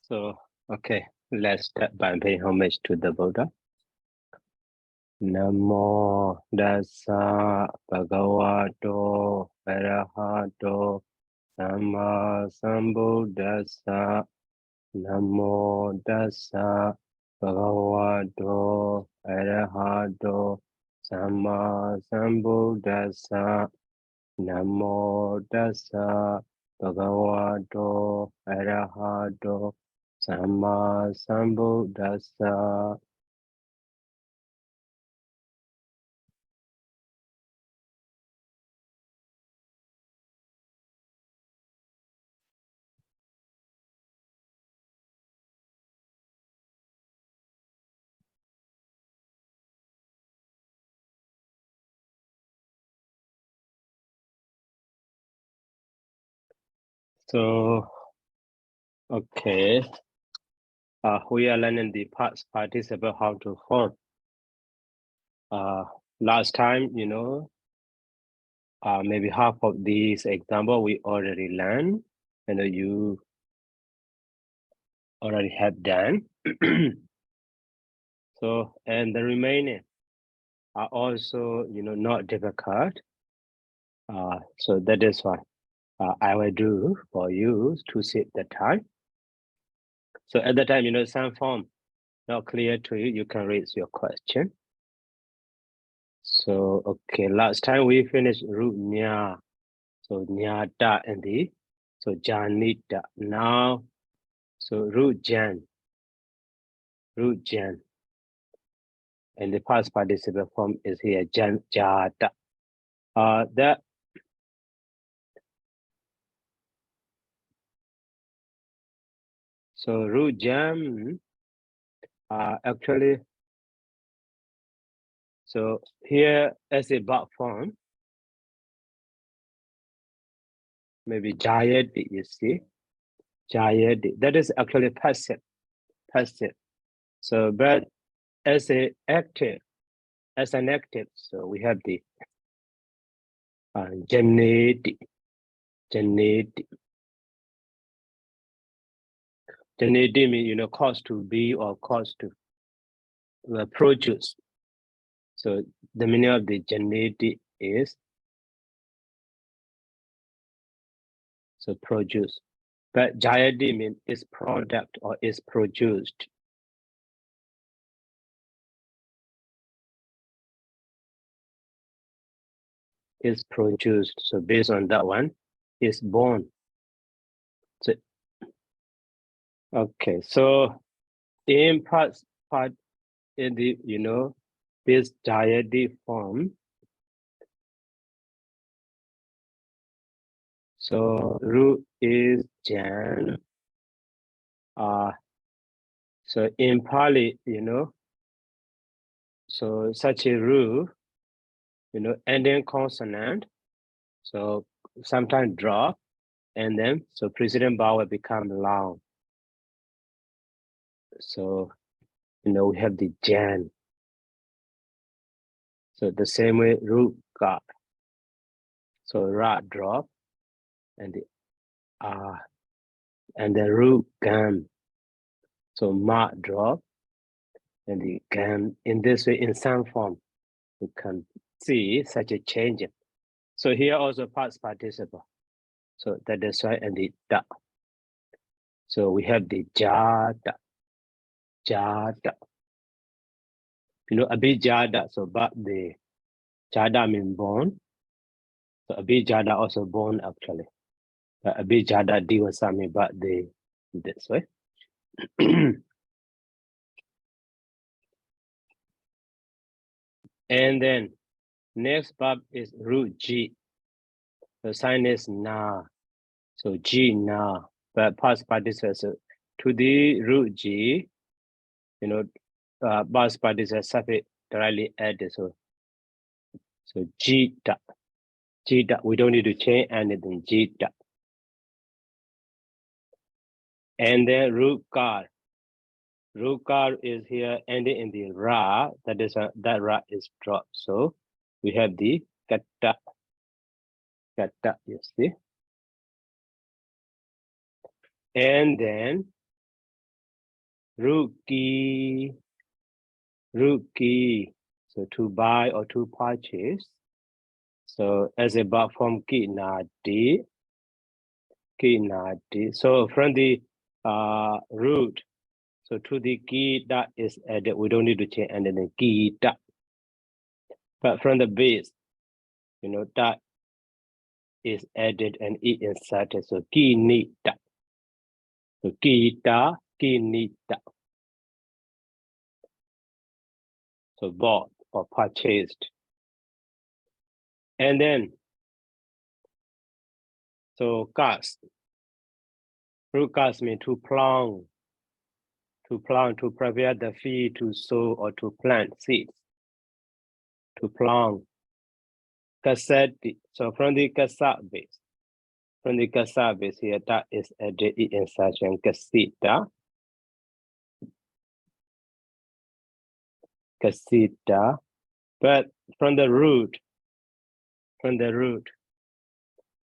So, okay, let's start by paying homage to the Buddha. Namo Dasa Bhagavato Arahato Sama Sambuddhassa. Namo Dasa Bhagavato Arahato Sama Sambuddhassa. Namo Dasa Bhagavato Arahato Sama Sambuddhassa. So, okay, we are learning the past participle how to form. Last time, maybe half of these example we already learned, and you already have done. So, and the remaining are also, not difficult. So that is why I will do for you to save the time. So at the time, some form not clear to you, you can raise your question. So, okay, last time we finished root nya. So nyata and the, so janita. Now, so root jan. And the past participle form is here, jan jata. That so root jam actually, so here as a verb form, maybe jayati, you see, jayati. That is actually passive. So, but as an active, so we have the janati. Janati means, cause to be or cause to produce. So the meaning of the janati is so produce. But jayati means is product or is produced. Is produced. So based on that one, is born. So okay, so in part in the this jayati form. So root is jan. So in Pali, so such a root, ending consonant, so sometimes drop, and then so preceding vowel become long. So we have the jan. So the same way root got. So ra drop, and the and the root gam. So ma drop, and the gam. In this way, in some form, you can see such a change. So here also past participle. So that is why, and the da. So we have the jada. Abhijada, so but the jada means born. So abhijada also born actually. But abhijada diwasami, but the this way. And then next verb is root G. The sign is na. So G na. But past participle, so to the root G, past participle suffix directly added. So Jita. We don't need to change anything. Jita. And then Rukar. Rukar is here ending in the Ra. That is that Ra is dropped. So we have the Kata. Kata, you see. And then Ruki, Ruki. So to buy or to purchase. So as a verb form kinati, kinati. So from the root, so to the kita is added. We don't need to change and then kita. But from the base, you know, that is added and it inserted. So kinita. So kita, kinita. So bought or purchased. And then, so cast. Root cast means to plant, to prepare the field to sow or to plant seeds. To plant. Cassette. So from the cassette base. From the cassette base here, that is added in insertion cassita. Cassita. But from the root.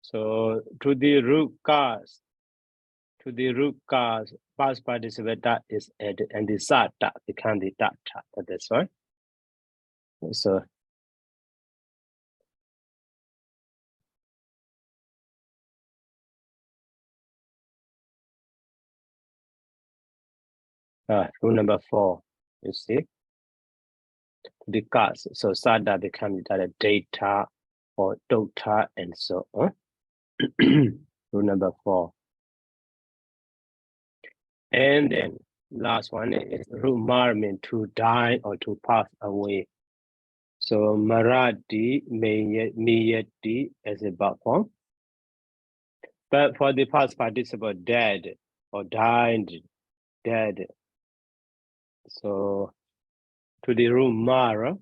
So to the root cast. To the root cast, past participle that is added, and the sata become the data. That's right. So rule number 4, you see, the cast. So sata becomes the data or dota and so on. Rule number 4. And then last one is rumar means to die or to pass away. So marati, miyati as a verb form. But for the past participle, dead or died, dead. So to the rumar,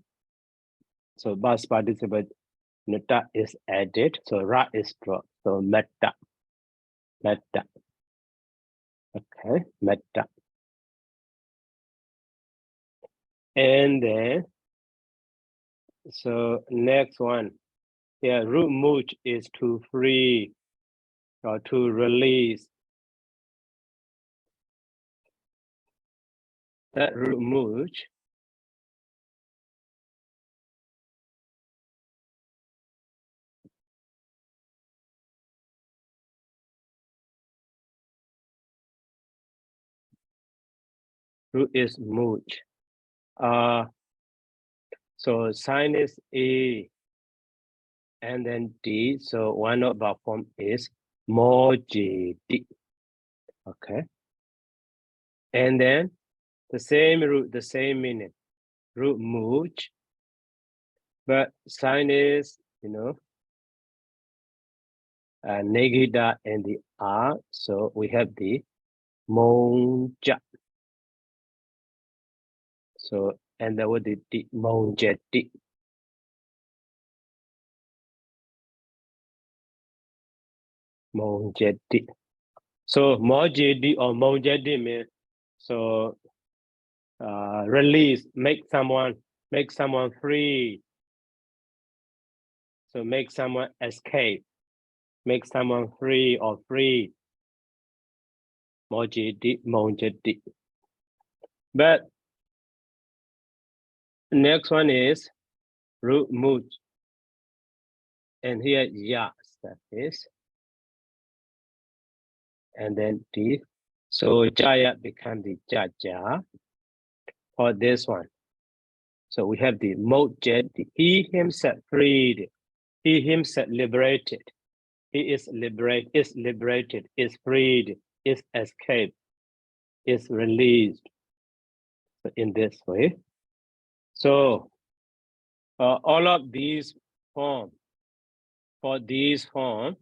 so past participle nata is added, so ra is dropped. So metta. Okay, metta. And then, so next one, yeah, root much is to free or to release. That root much root is much. So sign is A and then D. So one of our form is moji D. Okay. And then the same root, the same meaning. Root much. But sign is, you know, negida and the R. So we have the monja. So, and that would be the monjeti. Monjeti. So mojedi or monjeti means so release, make someone free. So make someone escape, make someone free or free. Monjeti. But next one is root much. And here yes, that is. And then D. So Jaya becomes the Jaja for this one. So we have the Mojet, he himself freed, he himself liberated, he is liberated, is freed, is escaped, is released. So in this way. So all of these forms, for these forms,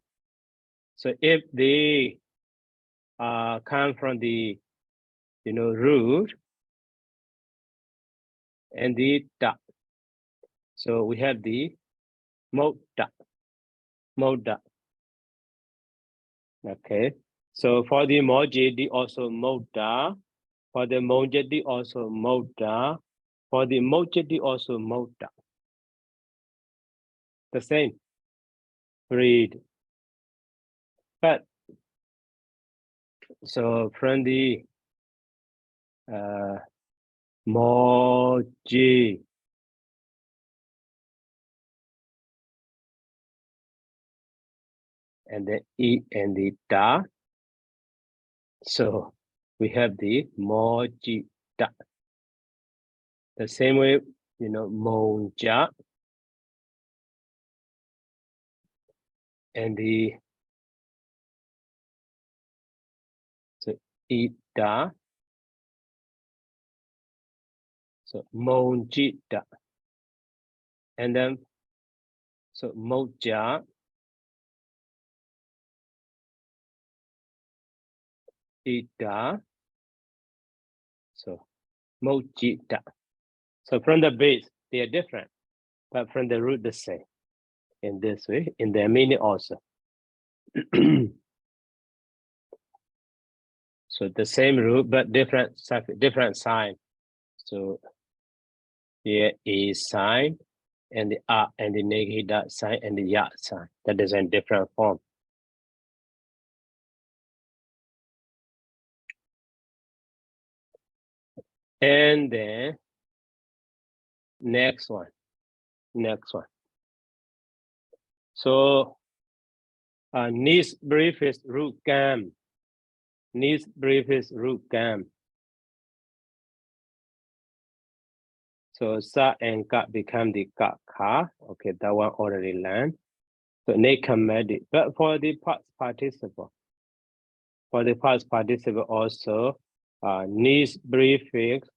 so if they come from the root and the da, so we have the moda. Okay, so for the mojedi also moda, for the mojedi also moda, for the mojedi also moda. The same, read. But so from the moji, and the e and the da. So we have the moji da. The same way, monja, and the so ida. So monjita, and then so moja, ida, so mojita. So from the base, they are different, but from the root, the same. In this way, in their meaning also. So the same root, but different sign. So here is sign, and the a and the negative sign, and the ya sign. That is in different form. And then next one. So Nis brief is root gam. Nis brief is root gam. So sa and ka become the ka ka. Okay, that one already learned. So nekamedi. But for the past participle, also, Nis prefix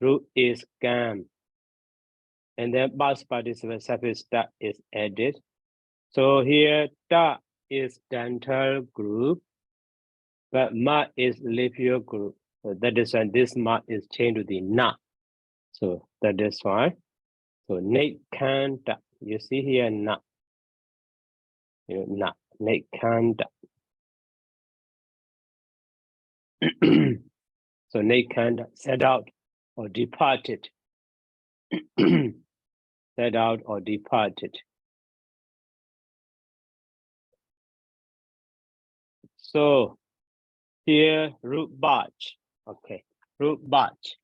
root is gam. And then past participle suffix ta is added. So here ta is dental group, but ma is leaf year group. So that is why this ma is changed to the na. So that is why. So nekanda, you see here na. Na, nekanda. So nekanda, set out or departed. Set out or departed. So here root batch. Okay, root batch.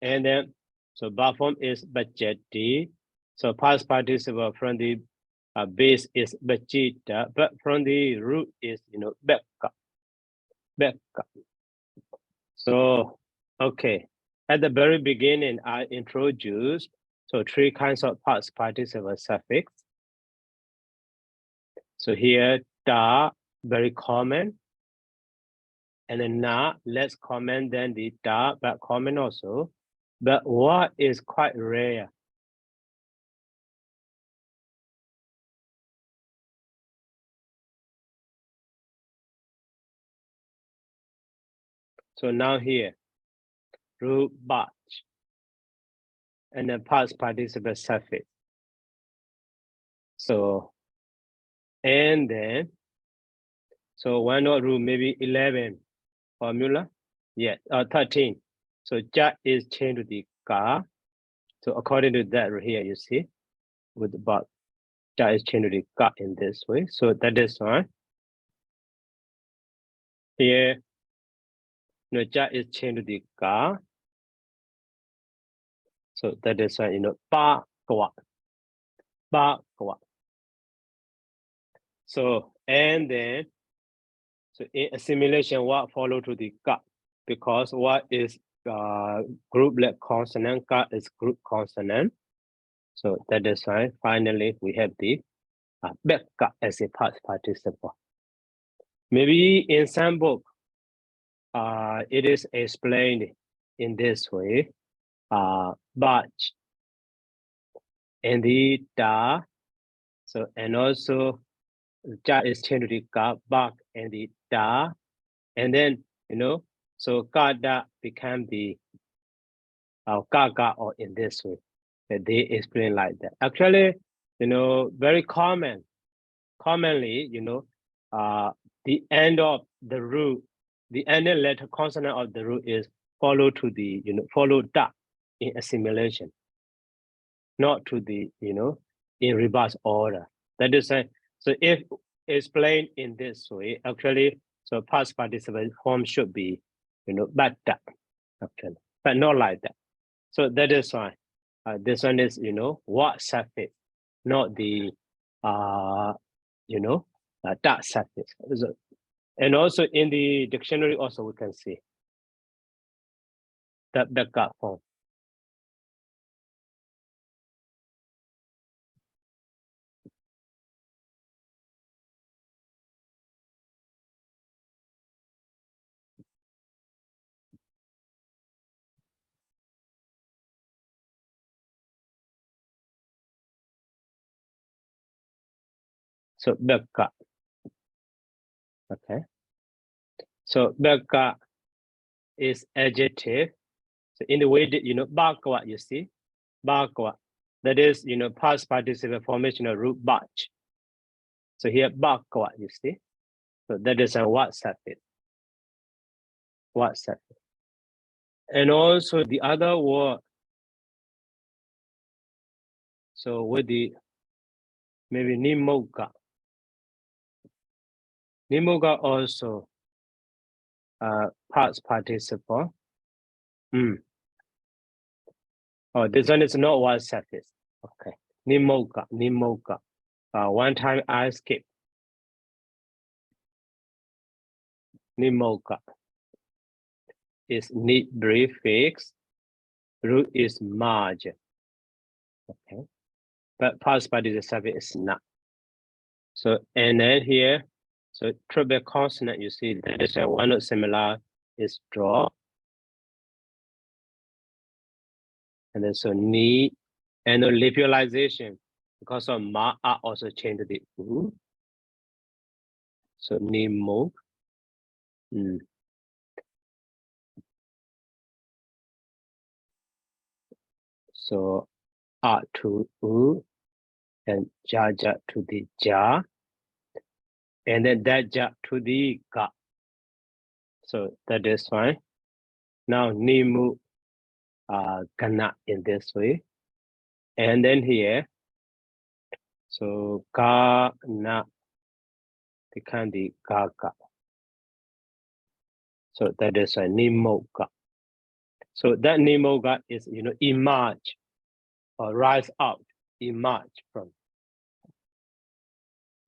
And then so verb form is bajeti. So past participle from the base is bajita, but from the root is bekka. So okay, at the very beginning I introduced so 3 kinds of past participle suffix. So here da, very common, and then na, less common than the da, but common also. But what is quite rare? So now here, root batch, and then past participle suffix. So, and then, so why not root maybe 11 formula? Yeah, 13. So ja is changed to the ka. So according to that here, you see, with the but ja is changed to the ka in this way. So that is why here, ja is changed to the ka. So that is why, pa kwa. So, and then, so in assimilation, what follow to the ka? Because what is grouplet consonant, ka is group consonant. So that is why finally we have the bekka as a past participle. Maybe in some book, it is explained in this way. Batch and the da. So and also ja is changed to ka, bak and the da, and then so kada become the gaga or in this way. That they explain like that. Actually, very commonly, the end of the root, the ending letter consonant of the root is follow to the, follow da in assimilation, not to the, in reverse order. That is why, so if explained in this way, actually, so past participle form should be, batta. Okay, but not like that. So that is why this one is, what surface, not the, dark surface. So, and also in the dictionary also we can see that backup form. So backup. Okay. So backup is adjective. So in the way that, backward, you see, backward. That is, past participle formation of root batch. So here backward, you see. So that is a what surface. What surface. And also the other word. So with the maybe nimoga. Nimoga also past participle. Oh, this one is not what surface. Okay. Nimoga. One time I skip. Nimoga is need prefix. Root is margin. Okay. But past participle surface is not. So, and then here, so triple consonant, you see that is a one similar is draw. And then so need, and the lipulization, because of ma are also changed to the u. So need move. So a to u and ja to the ja. And then that ja to the ga. So that is fine. Now nimu gana in this way. And then here, so ga na become the gaga. So that is a nimoga. So that nimoga is, emerge or rise out, emerge from.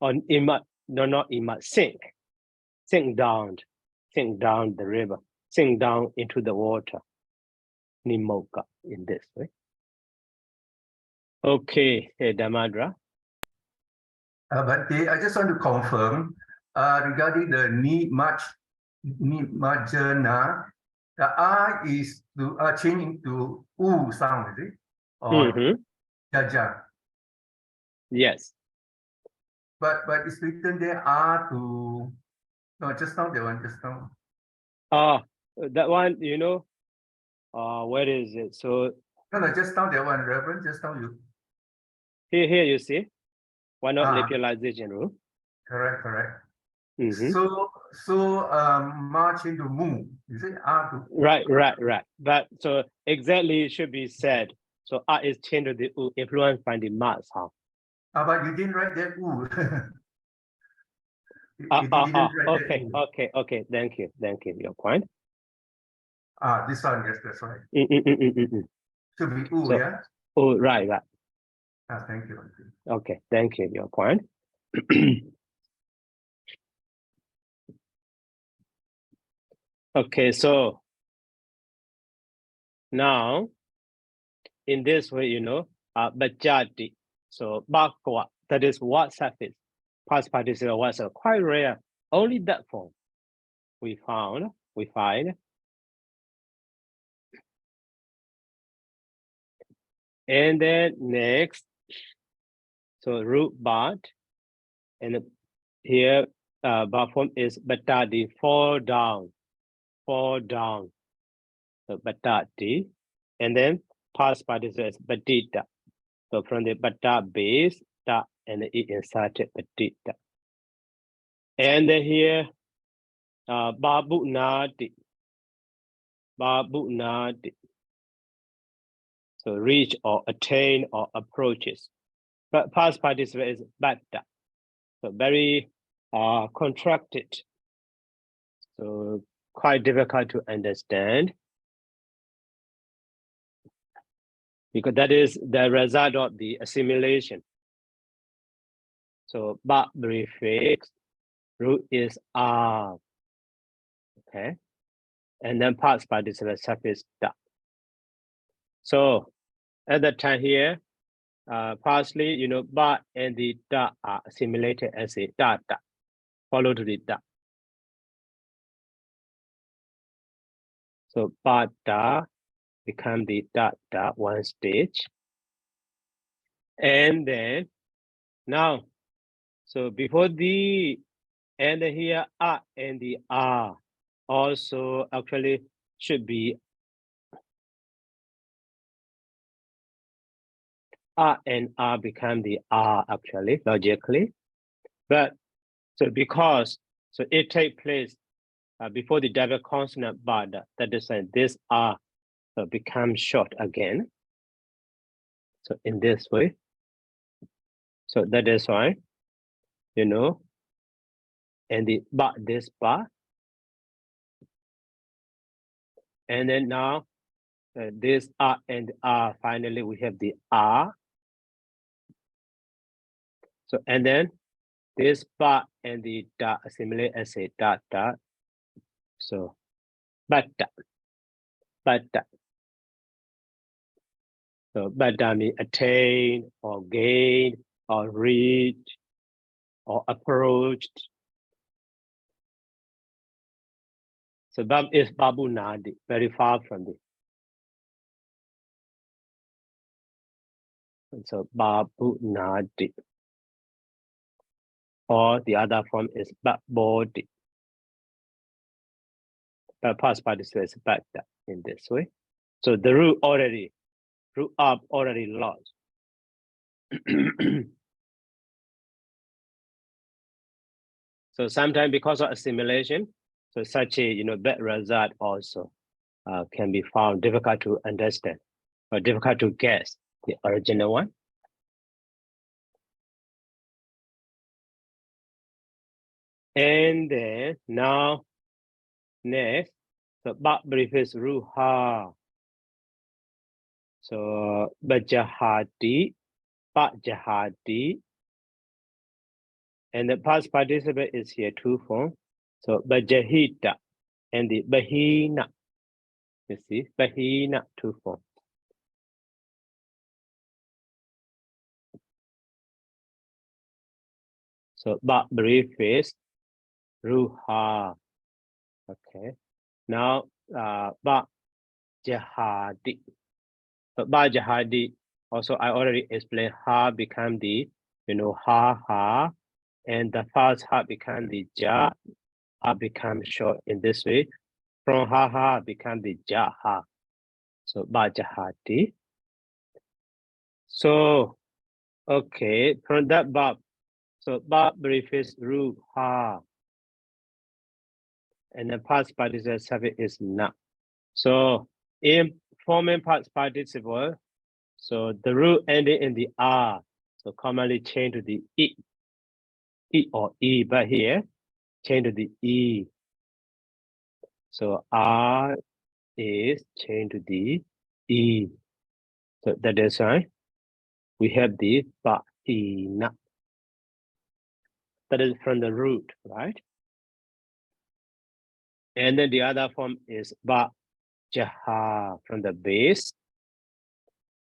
On emerge, no, not emerge, sink down the river, sink down into the water. Nimoga in this way. Okay, hey, Damadra. But I just want to confirm regarding the need margina, the R is changing to U sound, is it? Or jaja? Yes. But it's written there R to, no, just now the one, just now. That one, where is it? So no, just now the one, Reverend, just now you. Here you see, why not lipulization rule? Correct. So march into move. You say R to. Right. But so exactly it should be said. So R is changed to the U, influenced by the mass, huh? But you didn't write that U. Okay. Thank you. Your point. This one, yes, that's right. Should be U, so, yeah? Oh, right. Thank you. Okay, thank you. Your point. Okay, so now in this way, bajati. So bakwa, that is what surface. Past participle was quite rare. Only that form we find. And then next, so root bat, and here bat form is batati, fall down. So batati, and then past participle is batita. So from the bata base, ta, and it inserted batita. And then here, babu nadi. So reach or attain or approaches. But past participle is batta. So very contracted. So quite difficult to understand. because that is the result of the assimilation. So but prefix root is R. Okay. And then past participle suffix da. So at that time here, partially, ba and the da are assimilated as a da, follow to the da. So ba da become the da one stage. And then now, so before the and here and the R also actually should be and R become the R actually logically, but so because so it take place before the double consonant but that is this R becomes short again. So in this way, so that is why and the but this bar, and then now this R and R finally we have the R. So and then this bar and the da assimilate as a da. So but. So but means attain or gain or reach or approached. So that is babu nadi, very far from this. And so babu nadi. Or the other form is body. But past participle is back in this way. So the root up already lost. So sometimes because of assimilation, so such a bad result also can be found difficult to understand or difficult to guess the original one. And then now next, so ba prefix ruha. So bajahati, bajahati. And the past participle is here two form. So bajahita and the bahina. You see, bahina two form. So ba prefix ruha. Okay. Now ba jahadi. So ba jahadi. Also, I already explained ha become the ha, and the first ha become the ja. Ha become short in this way. From ha become the jaha. So bajahati. So okay, from that bab. So bab prefix ru ha. And the past participle suffix is na. So in forming past participle, so the root ending in the R, so commonly change to the E or E, but here change to the E. So R is changed to the E. So that is why we have the bahina. That is from the root, right? And then the other form is jaha from the base.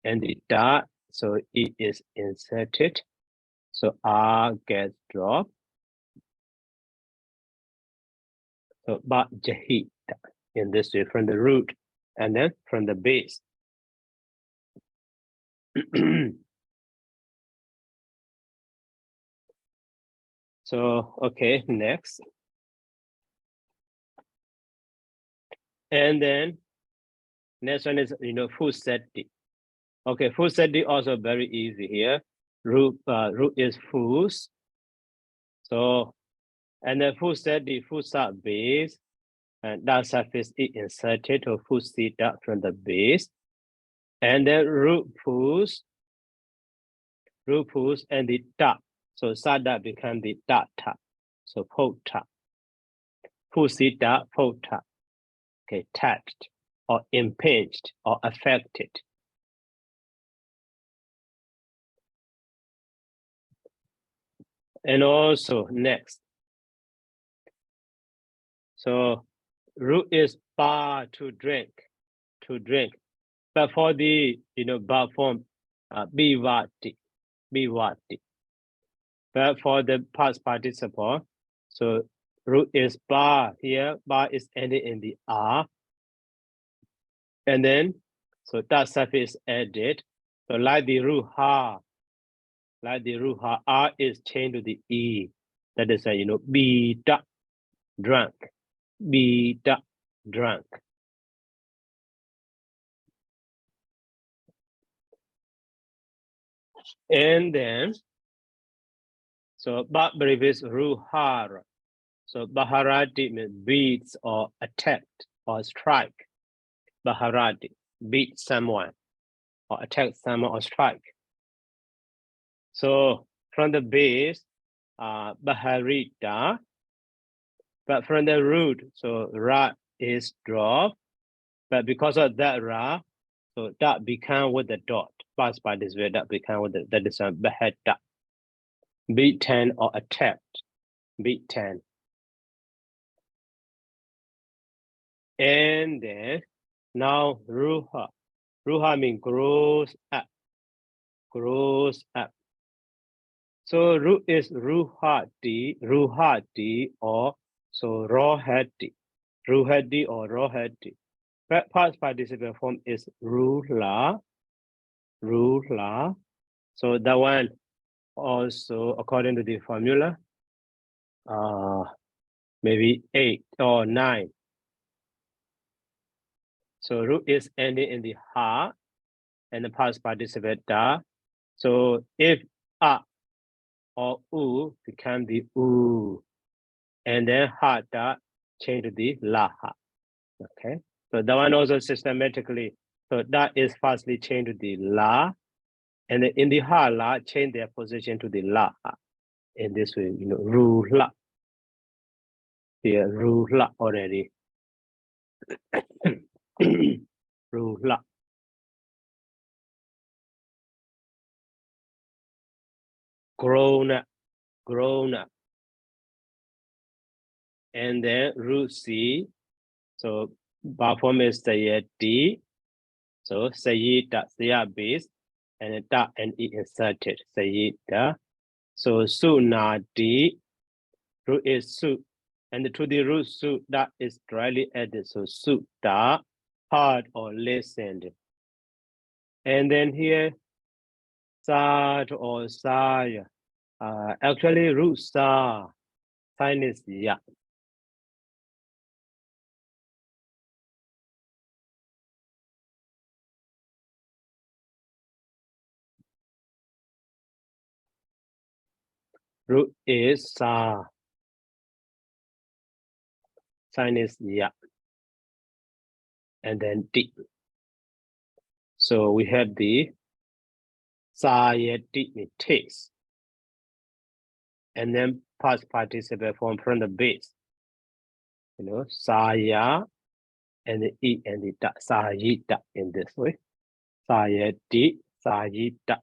And the da, so it is inserted. So R gets dropped. So jahita in this way from the root and then from the base. So, okay, next. And then next one is, full seti. Okay, full seti also very easy here. Root is fools. So, and then full seti, full sat base, and that surface is inserted to full sita from the base. And then root pools, and the ta. So sada become the data. So pota. Full sita, pota. Okay, touched or impinged or affected. And also next. So root is ba, to drink. But for the verb form, bivati. But for the past participle, so root is ba here. Ba is ended in the R. And then, so that suffix added. So like the root ha, R is changed to the E. That is be da, drunk. Be da, drunk. And then, so but previous ruhara. So baharati means beats or attacked or strike. Baharati, beat someone or attack someone or strike. So from the base, baharita, but from the root, so ra is dropped. But because of that ra, so that become with the dot. Past by this way, that become with the, that is a baheta. Beaten or attacked. Beaten. And then now ruha. Ruha means grows up. So root is ruhati or so rohati. But past participle form is rula. So that one also according to the formula, maybe 8 or 9. So root is ending in the ha and the past participle da. So if a or u become the u, and then ha da change to the la ha. Okay, so that one also systematically. So that is firstly changed to the la, and then in the ha la change their position to the la ha. In this way, ru la. Here, ru la already. Ru la. Grown up. And then root C. So bar form is the D. So sayita, saya base, and da and E inserted. Sayita. So su na D. Root is su. And to the root su, that is directly added. So su da, heard or listened. And then here, sad or saya. Actually, root sa, sign is ya. Root is sa, sign is ya. And then D. So we have the sayati taste. And then past participle form from the base. Saya and the E and the da, sayita in this way. Sayati, sayita.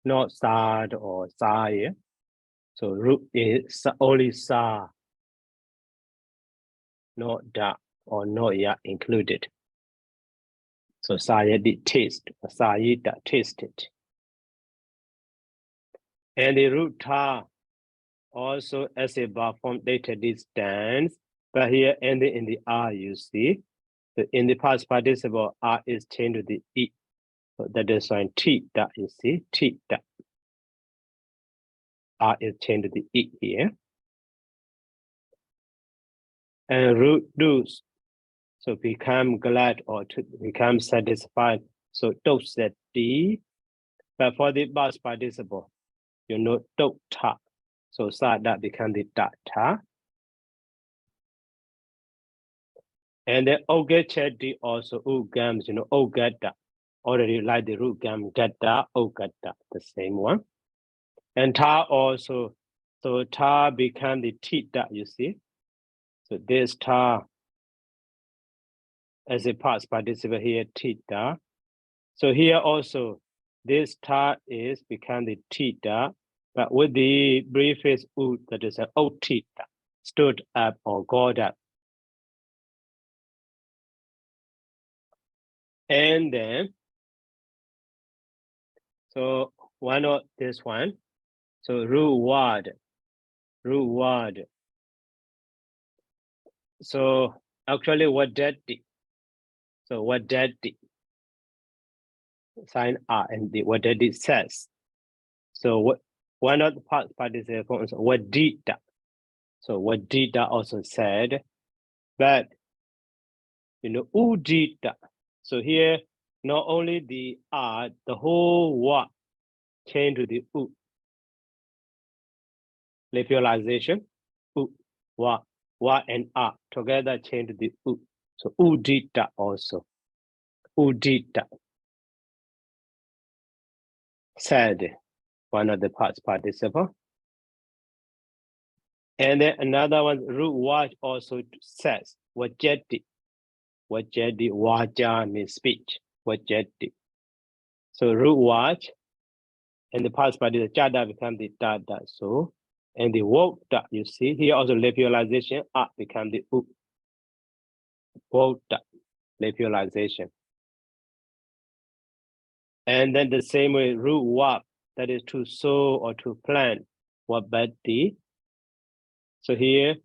Not sad or saya. So root is only sa, not da or not ya included. So sayati taste, sayita tasted. And the root ta also as a bar form later this stands, but here ending in the R, you see. So in the past participle, R is changed to the E. So that is why T that you see, T that. R is changed to the E here. And root do's. So become glad or to become satisfied. So dose that D. But for the past participle, do ta. So sa that become the da ta. And then ogecheti also ugams, ogata. Already like the root gam gata, ogata, the same one. And ta also, so ta become the tita, you see. So this ta as a past participle here, tita. So here also, this ta is become the tita. But with the prefix u, that is an otita, stood up or got up. And then, so why not this one? So reward. So actually what that did? So what that did? Sign R and the what that did says. So what why not the past participle? So what did that? So what did that also said, but who did that? So here not only the R, the whole what change to the u. Localization, u, wa and a together change to the u. So udita also. Udita. Said, one of the past participle. And then another one, root watch also says, wajeti. Wajeti, waja means speech. Wajeti. So root watch and the past participle, chada become the tada. So, and the wota, you see here also localization, a become the u. Wota, localization. And then the same way, root wap, that is to sow or to plant. Wabati. So here,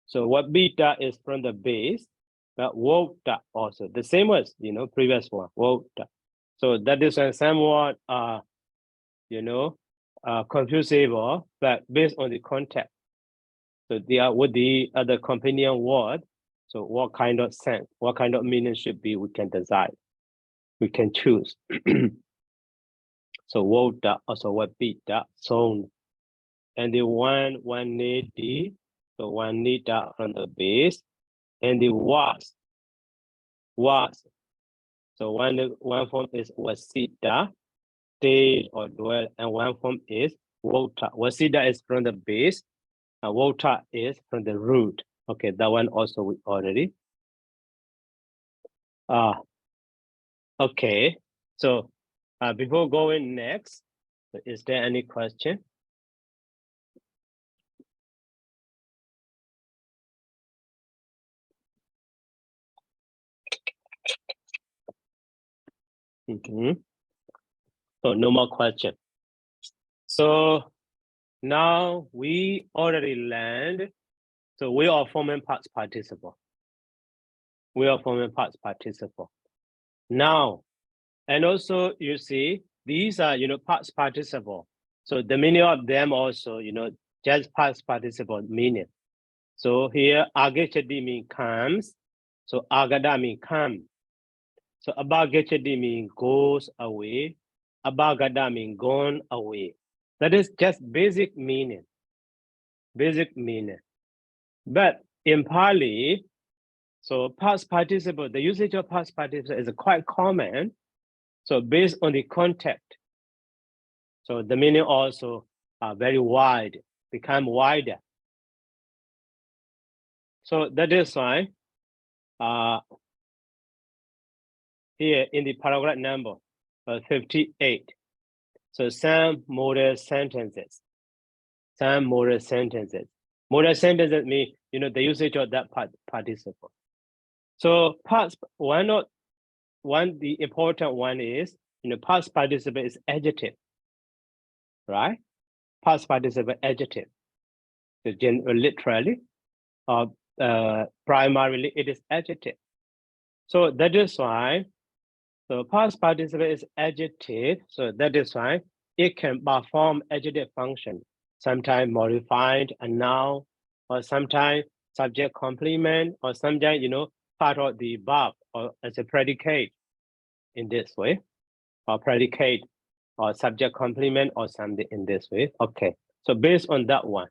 so what beta is from the base, but wota also the same as previous one. Wota. So that is somewhat confusable, but based on the context. So they are with the other companion word. So what kind of sense, what kind of meaning should be? We can decide. We can choose. So wota also what beta sown. And the one need the, so one need that from the base, and the was. So one form is wasita, stay or dwell, and one form is wota. Wasita is from the base, and wota is from the root. Okay, that one also we already. Okay. So before going next, is there any question? So no more question. So now we already learned. So we are forming past participle. We are forming past participle. Now, and also you see, these are, past participle. So the meaning of them also, just past participle meaning. So here, agachadi means comes. So agada means come. So abagachadi means goes away. Abagada means gone away. That is just basic meaning. Basic meaning. But in Pali, so past participle, the usage of past participle is quite common. So based on the context, so the meaning also very wide, become wider. So that is why here in the paragraph number 58. So some modal sentences. Some modal sentences. Modal sentences mean the usage of that participle. So past the important one is past participle is adjective, right? Past participle adjective. So literally or primarily it is adjective. So that is why the past participle is adjective. So that is why it can perform adjective function, sometimes modified a noun, or sometimes subject complement, or sometimes part of the verb or as a predicate in this way, or predicate or subject complement or something in this way. Okay, so based on that one.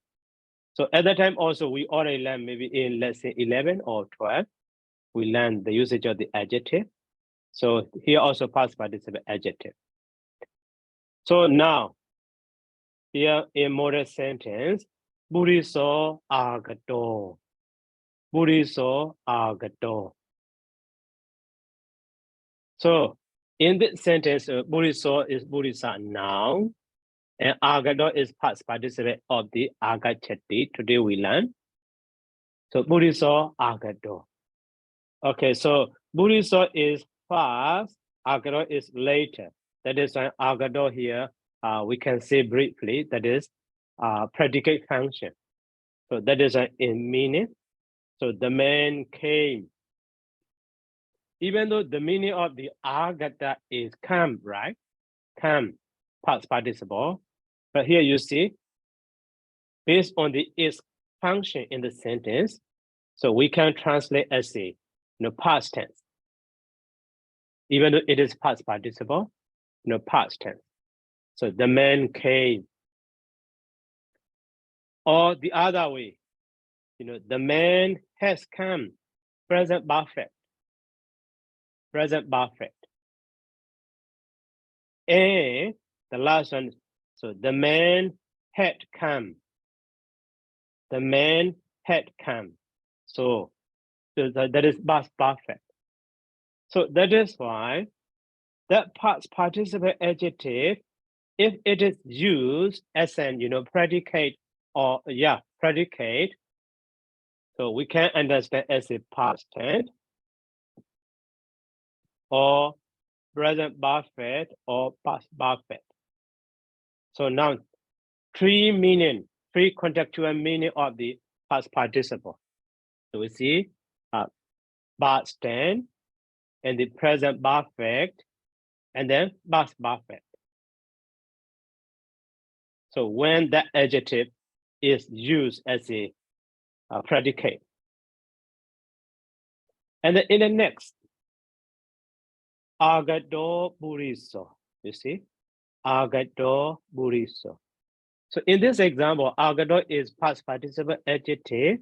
So at that time also we already learned maybe in let's say 11 or 12, we learned the usage of the adjective. So here also past participle adjective. So now here in modal sentence, Buriso agato. Buriso agato. So in this sentence, Buriso is Burisa noun, And agado is past participle of the agachati. Today we learn. So buriso agado. Okay, so buriso is first, agado is later. That is why agado here, we can say briefly, that is predicate function. So that is in meaning. So the man came. Even though the meaning of the agata is come, right? Come, past participle. But here you see, based on the is function in the sentence, so we can translate as a past tense. Even though it is past participle, past tense. So the man came. Or the other way, the man has come, present perfect. Present perfect. And the last one, so the man had come. The man had come. So that is past perfect. So that is why that past participle adjective, if it is used as an predicate or predicate, so we can understand as a past tense or present perfect or past perfect. So now three contextual meaning of the past participle. So we see past tense and the present perfect and then past perfect. So when that adjective is used as a predicate. And then in the next, agado buriso, you see, agado buriso. So in this example, agado is past participle adjective,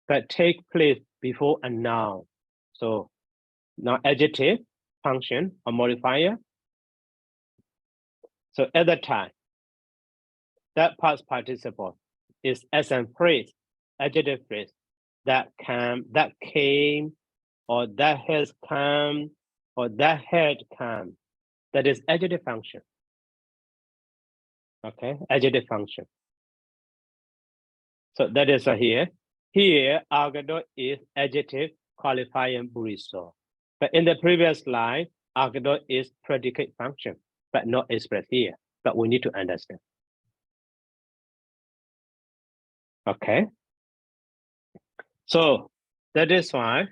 but take place before a noun. So now adjective, function, or modifier. So at the time, that past participle is as a phrase, adjective phrase, that came, or that has come, or that had come. That is adjective function. Okay, adjective function. So that is here. Here, agado is adjective qualifying buriso. But in the previous line, agado is predicate function, but not expressed here. But we need to understand. Okay. So that is why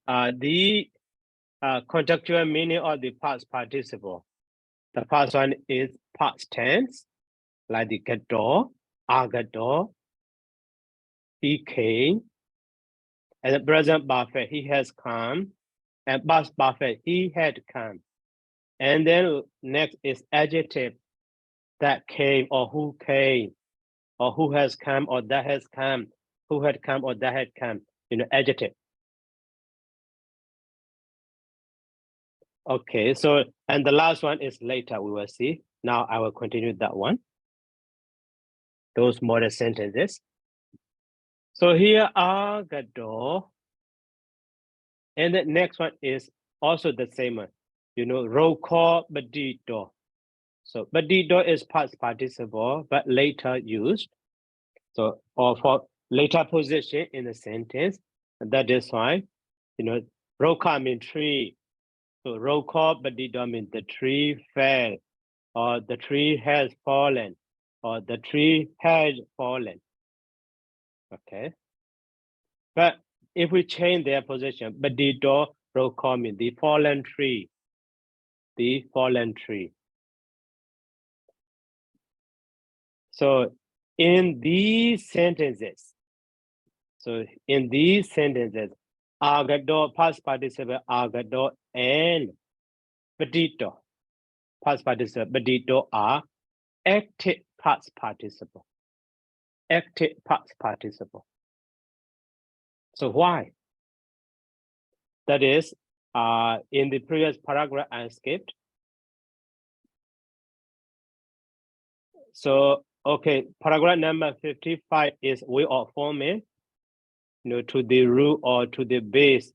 the contextual meaning of the past participle. The first one is past tense, like the gado, agado, he came, and the present perfect, he has come, and past perfect, he had come. And then next is adjective, that came or who came, or who has come or that has come, who had come or that had come, adjective. Okay, so, and the last one is later, we will see. Now I will continue that one. Those model sentences. So here are gado. And the next one is also the same one. Roll call badito. So badito is past participle, but later used. So, or for later position in the sentence. And that is why, roll call means tree. So roll call badito means the tree fell, or the tree has fallen, or the tree had fallen. Okay. But if we change their position, badito roll call means the fallen tree. The fallen tree. So in these sentences, agado, past participle, agado, and badito, past participle, badito are active past participle. Active past participle. So why? That is, in the previous paragraph I skipped. So, okay, paragraph number 55 is way of forming, to the root or to the base.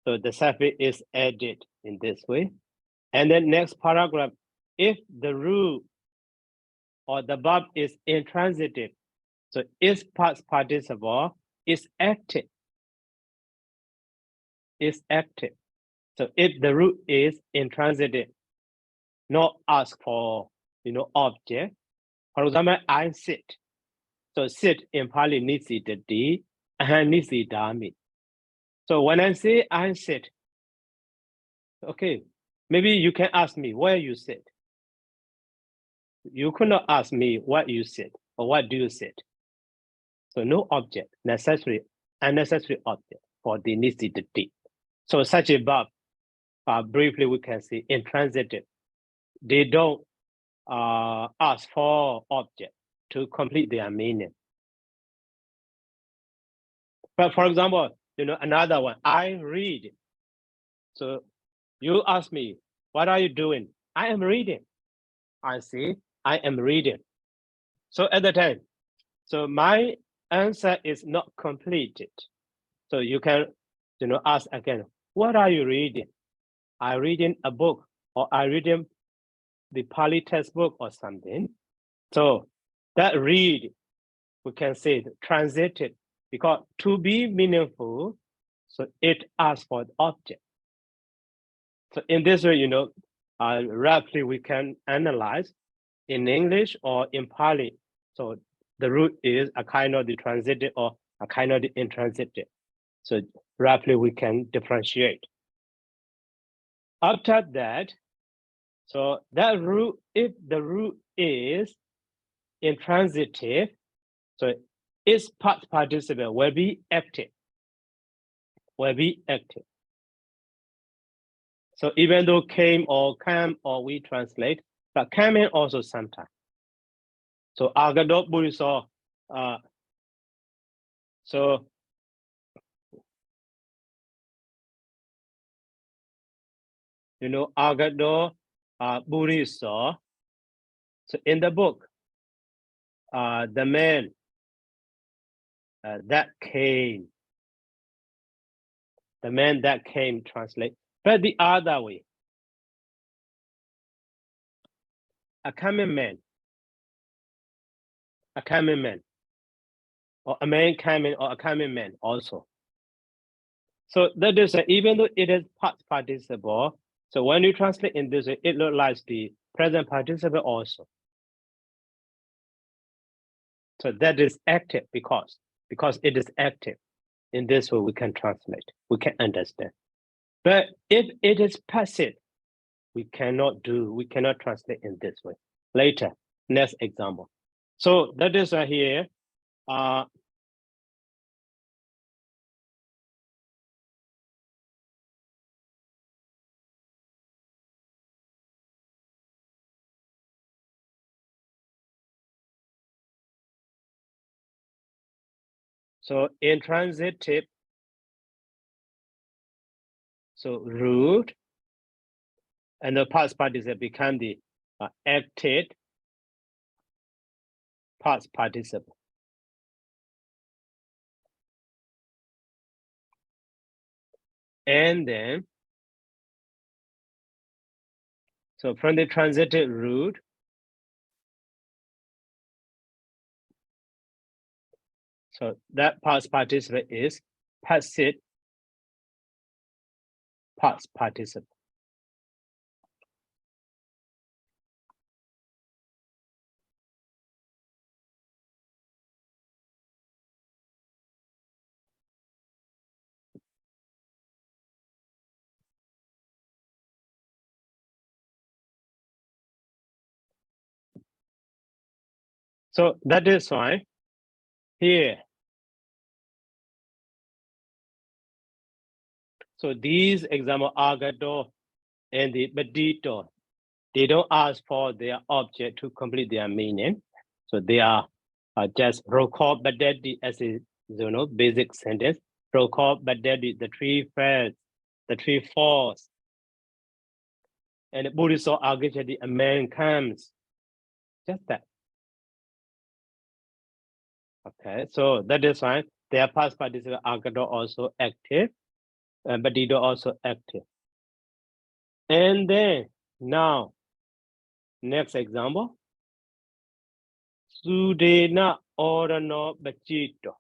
So the suffix is added in this way. And then next paragraph, if the root or the verb is intransitive. So its past participle is active. Is active. So if the root is intransitive, not ask for object. For example, I sit. So sit in Pali nisitati, nisitami. So when I say I sit, okay, maybe you can ask me where you sit. You could not ask me what you sit or what do you sit. So no object, unnecessary object for the nisitati. So such a verb, briefly we can say intransitive. They don't ask for object to complete their meaning. But for example, another one, I read. So you ask me, what are you doing? I am reading. I say, I am reading. So at the time, so my answer is not completed. So you can, ask again, what are you reading? I'm reading a book, or I'm reading the Pali textbook or something. So that read, we can say transited, because to be meaningful, so it asks for the object. So in this way, roughly we can analyze in English or in Pali. So the root is a kind of the transitive or a kind of the intransitive. So roughly we can differentiate. After that, so that root, if the root is intransitive, so its past participle will be active. Will be active. So even though came or come or we translate, but coming also sometimes. So agado buriso, so agado buriso. So in the book, the man that came, translate, but the other way, a coming man, or a man coming, or a coming man also. So that is even though it is past participle, so when you translate in this way, it looks like the present participle also. So that is active because it is active. In this way, we can translate, we can understand. But if it is passive, we cannot translate in this way. Later, next example. So that is here. So intransitive, so root, and the past participle become the active past participle. And then, so from the transitive root, so that past participle is passive past participle. So that is why here, so these example agado and the badito, they don't ask for their object to complete their meaning. So they are just roko badeti as a basic sentence. Roko badeti, the three first, the three fourths. And Buddhiso agachati, a man comes. Just that. Okay, so that is why their past participle agado also active, badito also active. And then now, next example. Sudena ordano bajito.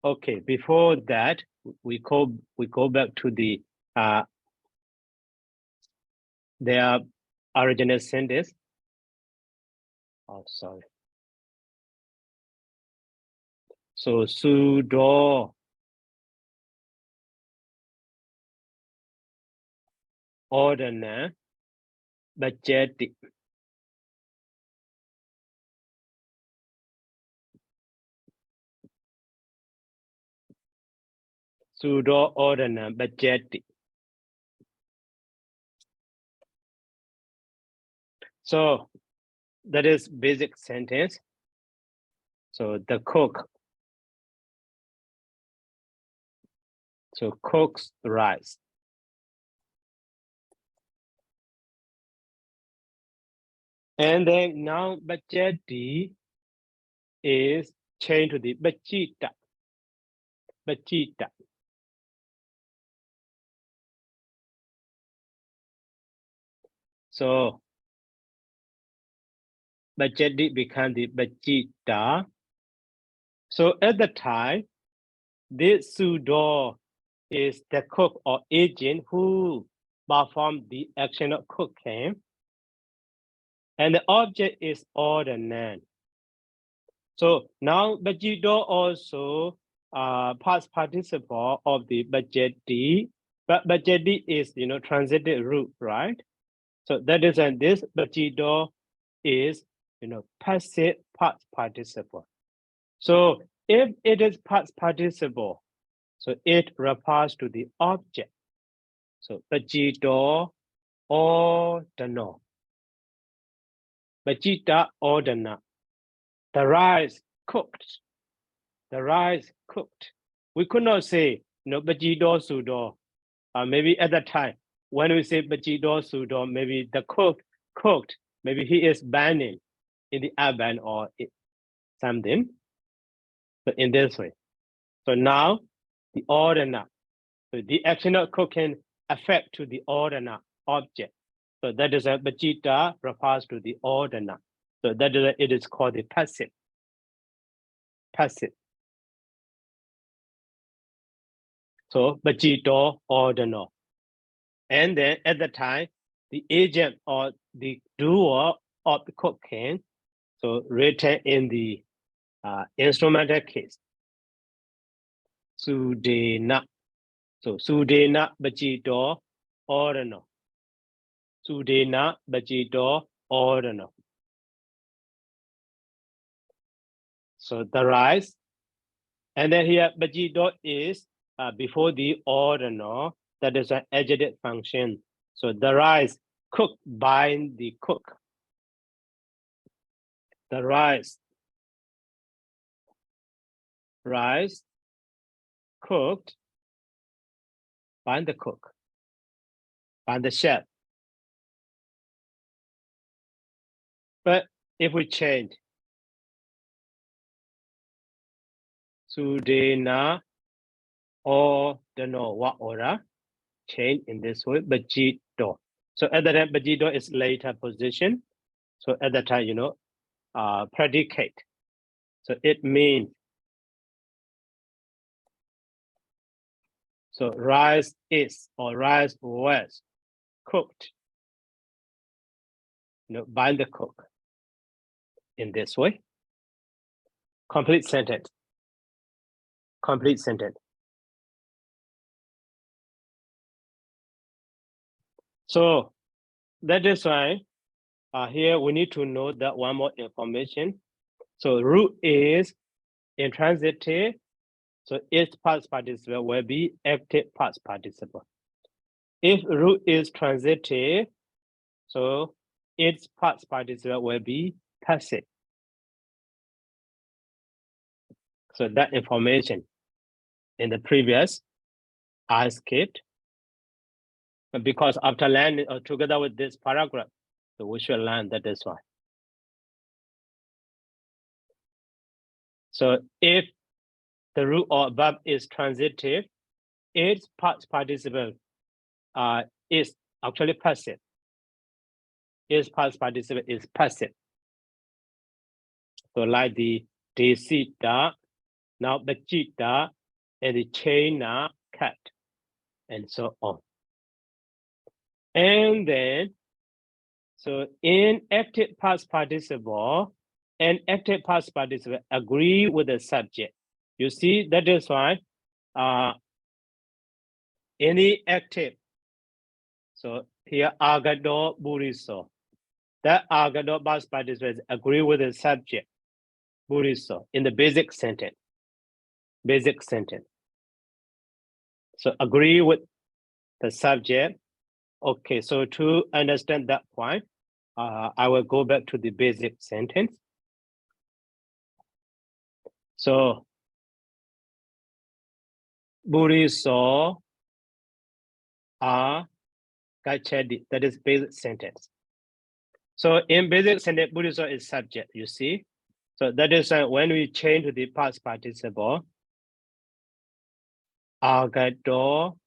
Okay, before that, we go back to the their original sentence. Oh, sorry. So sudo ordana bajeti. Sudo ordana bajeti. So that is basic sentence. So the cook. So cooks rice. And then now bajeti is changed to the bajita. Bajita. So bajeti become the bajita. So at the time, this sudo is the cook or agent who perform the action of cooking. And the object is ordinary. So now bajito also past participle of the bajeti, but bajeti is transitive root, right? So that is, and this bajito is passive past participle. So if it is past participle, so it refers to the object. So bajito ordinal. Bajita ordinal. The rice cooked. The rice cooked. We could not say bajito sudo. Maybe at that time, when we say bajito sudo, maybe the cook cooked. Maybe he is burning in the oven or something. So in this way. So now the ordinal. So the action of cooking affect to the ordinal object. So that is a bajita refers to the ordinal. So that is it is called the passive. Passive. So bajito ordinal. And then at the time, the agent or the doer of the cooking, so written in the instrumental case, sudena. So sudena bajito ordinal. Sudena bajito ordinal. So the rice, and then here bajito is before the ordinal. That is an adjective function. So the rice cooked by the cook. The rice cooked by the cook, by the chef. But if we change sudena or the no what order, change in this way, bajito. So at that time, bajito is later position. So at that time, predicate. So it means, so rice is or rice was cooked, by the cook in this way. Complete sentence. Complete sentence. So that is why here we need to know that one more information. So root is intransitive. So its past participle will be active past participle. If root is transitive, so its past participle will be passive. So that information in the previous I skipped, because after learning together with this paragraph, so we should learn that is why. So if the root or verb is transitive, its past participle is actually passive. Its past participle is passive. So like the desita, now bajita, and the chaina, cat, and so on. And then, so in active past participle, and active past participle agree with the subject. You see, that is why any active, so here agado buriso, that agado past participle agree with the subject, buriso, in the basic sentence. Basic sentence. So agree with the subject. Okay, so to understand that point, I will go back to the basic sentence. So, buriso gachedi, that is basic sentence. So in basic sentence, buriso is subject, you see. So that is when we change to the past participle, agado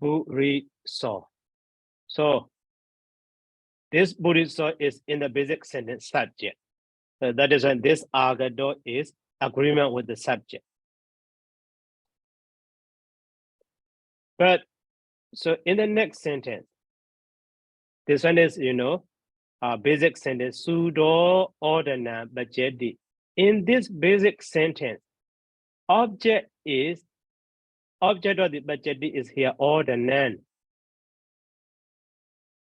buriso. So this buriso is in the basic sentence subject. So that is when this agado is agreement with the subject. But so in the next sentence, this one is, basic sentence, pseudo ordinal budgeti. In this basic sentence, object of the budgeti is here ordinal.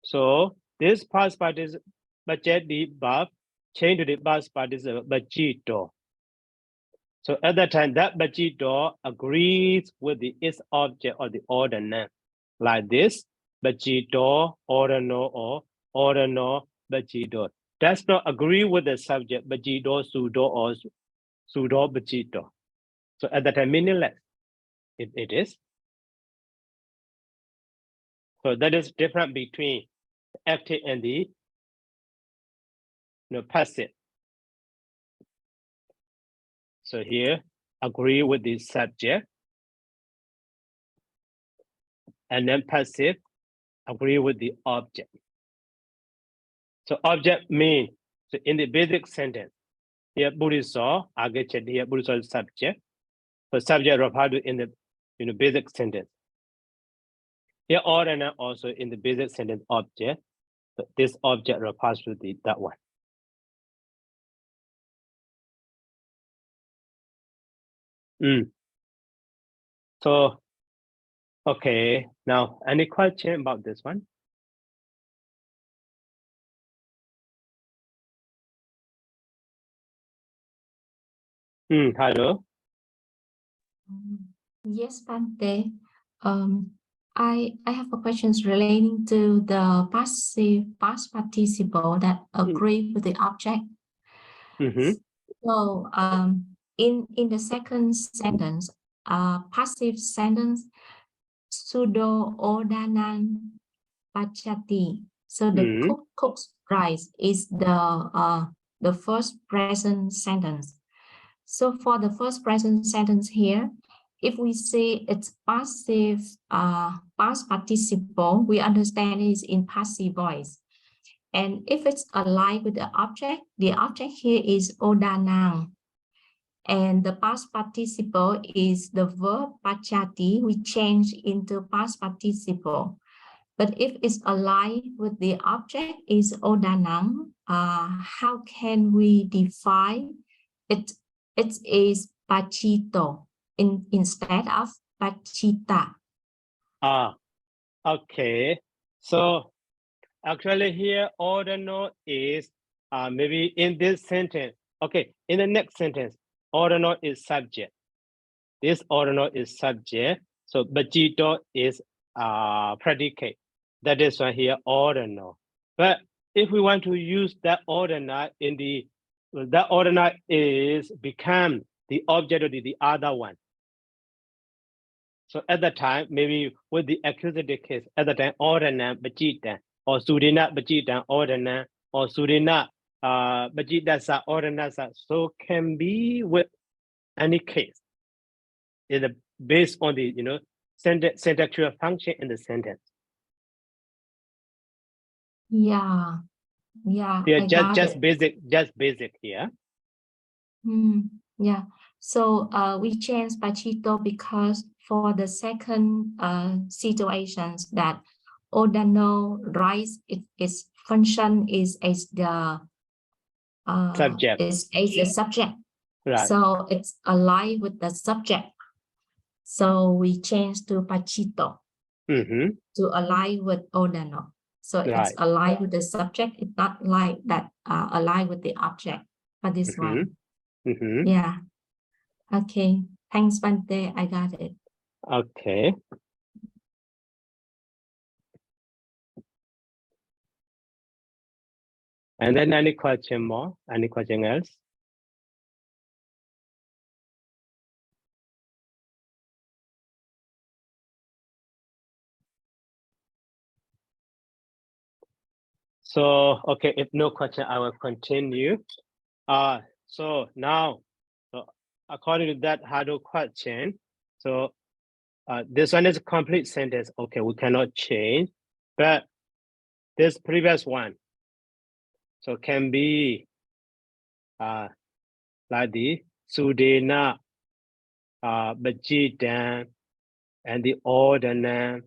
So this past participle budgeti verb change to the past participle budgeto. So at that time, that budgeto agrees with its object or the ordinal, like this, budgeto, ordinal, or ordinal, budgeto. Does not agree with the subject, budgeto, pseudo, or pseudo budgeto. So at that time, meaningless, it is. So that is different between active and the passive. So here, agree with the subject, and then passive, agree with the object. So object means, so in the basic sentence, here buriso, agachedi, here buriso is subject. So subject referred to in the basic sentence. Here ordinal also in the basic sentence object. So this object refers to that one. So, okay, now any question about this one? Hello. Yes, Bante. I have a questions relating to the passive past participle that agree with the object. So in the second sentence, passive sentence, pseudo odanan pachati. So the cooks rice is the first present sentence. So for the first present sentence here, if we say it's passive past participle, we understand it is in passive voice. And if it's alike with the object here is oda noun. And the past participle is the verb pachati, we change into past participle. But if it's alike with the object is oda noun, how can we define it? It is pachito instead of pachita. Okay. So actually here ordinal is maybe in this sentence. Okay, in the next sentence, ordinal is subject. This ordinal is subject. So bajito is predicate. That is why here ordinal. But if we want to use that ordinal that ordinal is become the object of the other one. So at the time, maybe with the accusative case, at the time, ordinal bajita or surina bajita ordinal or surina bajita sa ordinal sa. So can be with any case. Based on the syntactual function in the sentence. Yeah. Yeah. Yeah, I got just it. basic here. Yeah. So we changed Pachito because for the second situations that ordinal rights, its function is as the Subject. is as the subject. Right. So it's aligned with the subject. So we changed to Pachito to align with ordinal. So it's Right. aligned with the subject. It's not like that aligned with the object for this one. Yeah. Okay. Thanks, Bante. I got it. Okay. And then any question more? Any question else? So, okay, if no question, I will continue. So now, according to that Hado question, so this one is a complete sentence. Okay, we cannot change, but this previous one, so can be like the Sudena, Bajidan, and the ordinance,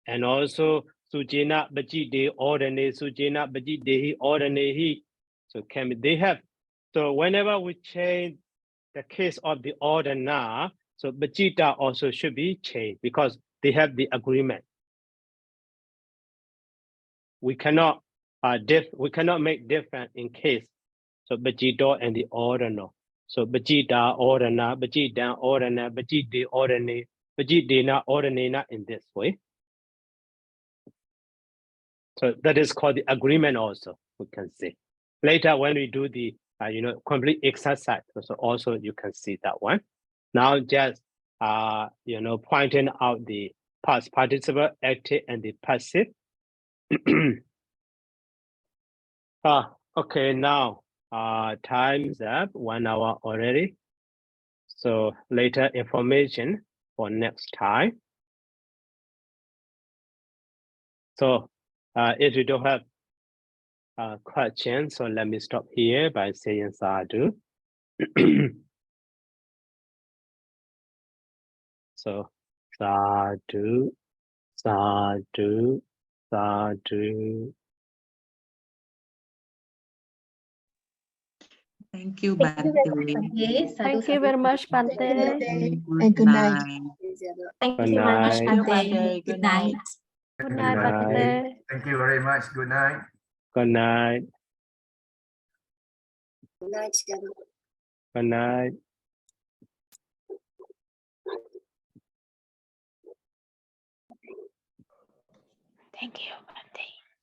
and also Sujina Bajide ordinate, Sujina Bajidehi ordinate. So can be, they have, so whenever we change the case of the ordinance, so Bajita also should be changed because they have the agreement. We cannot make difference in case. So Bajito and the ordinal. So Bajita ordinance, Bajidan ordinance, Bajide ordinate, Bajidena ordinate in this way. So that is called the agreement also, we can see. Later when we do the complete exercise, so also you can see that one. Now just pointing out the past participle, active, and the passive. Okay, now time's up, 1 hour already. So later information for next time. So if you don't have question, so let me stop here by saying sadhu. So sadhu, sadhu, sadhu. Thank you, Bante. Thank you very much, Bante. And good night. Thank Good you very much, night. Bante. Good night. Good night, Bante. Thank you very much. Good night. Good night. Good night. Good night. Thank you.